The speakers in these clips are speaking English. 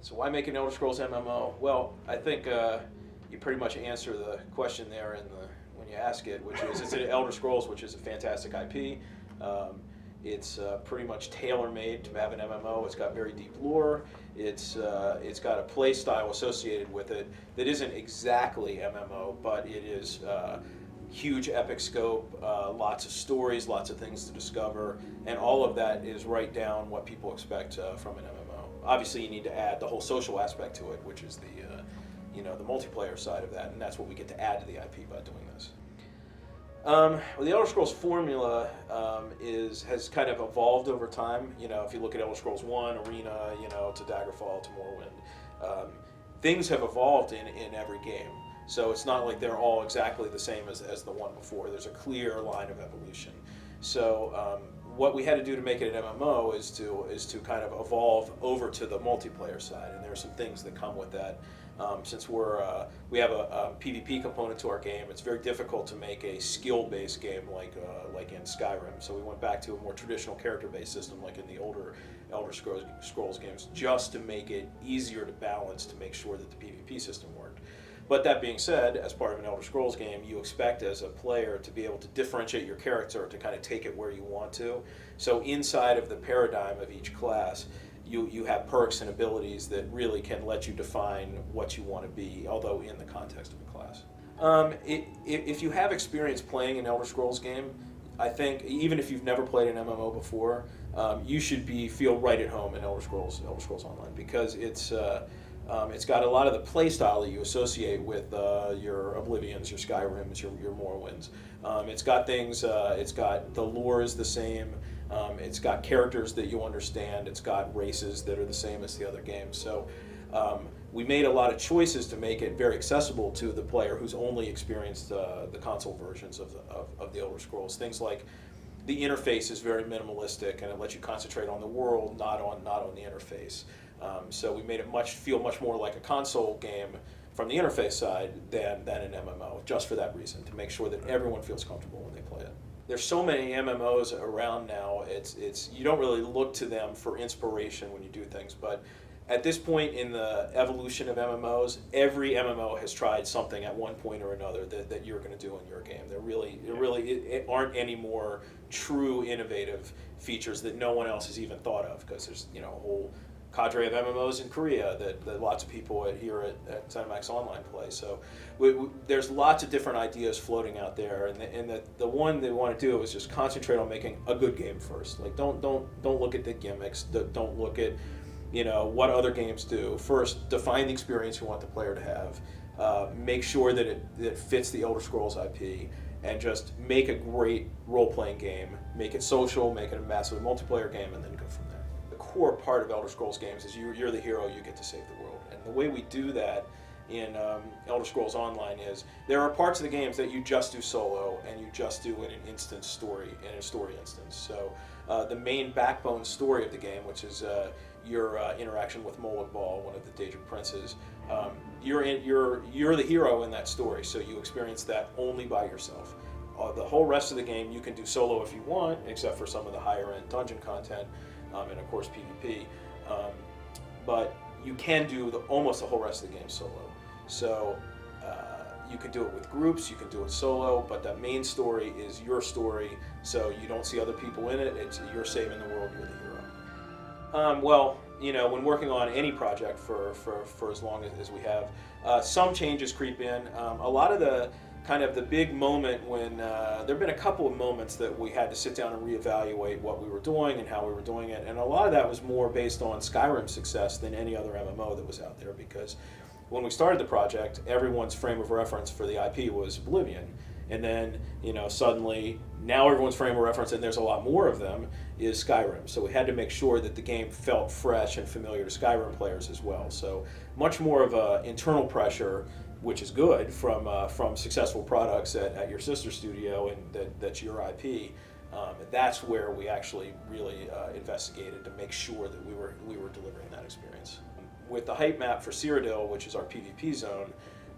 So why make an Elder Scrolls MMO? Well, I think you pretty much answer the question there when you ask it, which is it's an Elder Scrolls, which is a fantastic IP. It's pretty much tailor-made to have an MMO. It's got very deep lore. It's got a play style associated with it that isn't exactly MMO, but it is huge epic scope, lots of stories, lots of things to discover, and all of that is right down what people expect from an MMO. Obviously, you need to add the whole social aspect to it, which is the multiplayer side of that, and that's what we get to add to the IP by doing this. Well, the Elder Scrolls formula has kind of evolved over time. If you look at Elder Scrolls 1, Arena, to Daggerfall, to Morrowind, things have evolved in every game. So it's not like they're all exactly the same as the one before. There's a clear line of evolution. So what we had to do to make it an MMO is to kind of evolve over to the multiplayer side, and there are some things that come with that. Since we have a PvP component to our game, it's very difficult to make a skill-based game like in Skyrim. So we went back to a more traditional character-based system like in the older Elder Scrolls games, just to make it easier to balance, to make sure that the PvP system worked. But that being said, as part of an Elder Scrolls game, you expect as a player to be able to differentiate your character, to kind of take it where you want to. So inside of the paradigm of each class, you have perks and abilities that really can let you define what you want to be, although in the context of a class. If you have experience playing an Elder Scrolls game, I think even if you've never played an MMO before, you should feel right at home in Elder Scrolls Online, because it's got a lot of the play style that you associate with your Oblivions, your Skyrims, your Morrowinds. It's got things. It's got the lore is the same. It's got characters that you understand. It's got races that are the same as the other games. So we made a lot of choices to make it very accessible to the player who's only experienced the console versions of the Elder Scrolls. Things like the interface is very minimalistic, and it lets you concentrate on the world, not on the interface. So we made it feel much more like a console game from the interface side than an MMO, just for that reason, to make sure that everyone feels comfortable when they play it. There's so many MMOs around now, it's you don't really look to them for inspiration when you do things, but at this point in the evolution of MMOs, every MMO has tried something at one point or another that you're going to do in your game. There really aren't any more true innovative features that no one else has even thought of, because there's a whole cadre of MMOs in Korea that lots of people here at ZeniMax Online play. So there's lots of different ideas floating out there, and the one they want to do is just concentrate on making a good game first. Like don't look at the gimmicks. Don't look at what other games do. First, define the experience you want the player to have. Make sure that it fits the Elder Scrolls IP, and just make a great role-playing game. Make it social, make it a massive multiplayer game, and then go from there. The core part of Elder Scrolls games is you're the hero, you get to save the world. And the way we do that in Elder Scrolls Online is there are parts of the games that you just do solo, and you just do in a story instance. So the main backbone story of the game, which is your interaction with Molag Bal, one of the Daedric princes, you're the hero in that story, so you experience that only by yourself. The whole rest of the game you can do solo if you want, except for some of the higher end dungeon content, and of course PvP. But you can do almost the whole rest of the game solo. So you can do it with groups, you can do it solo, but the main story is your story, so you don't see other people in it. You're saving the world, you're the hero. When working on any project for as long as we have, some changes creep in. A lot of the big moment when there have been a couple of moments that we had to sit down and reevaluate what we were doing and how we were doing it, and a lot of that was more based on Skyrim's success than any other MMO that was out there, because when we started the project, everyone's frame of reference for the IP was Oblivion, and then suddenly now everyone's frame of reference, and there's a lot more of them, is Skyrim. So we had to make sure that the game felt fresh and familiar to Skyrim players as well. So much more of a internal pressure, which is good from successful products at your sister studio, and that's your IP. That's where we actually really investigated to make sure that we were delivering that experience. With the height map for Cyrodiil, which is our PvP zone,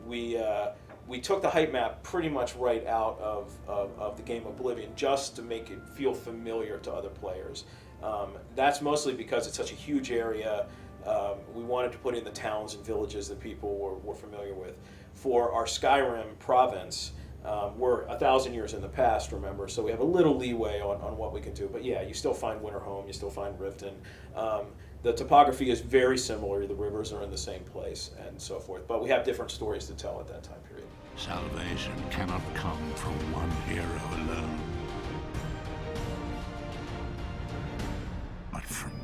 we took the height map pretty much right out of the game Oblivion, just to make it feel familiar to other players. That's mostly because it's such a huge area. We wanted to put in the towns and villages that people were familiar with. For our Skyrim province, we're 1,000 years in the past, remember, so we have a little leeway on what we can do. But yeah, you still find Winterhome, you still find Riften. The topography is very similar, the rivers are in the same place and so forth, but we have different stories to tell at that time period. Salvation cannot come from one hero alone, but from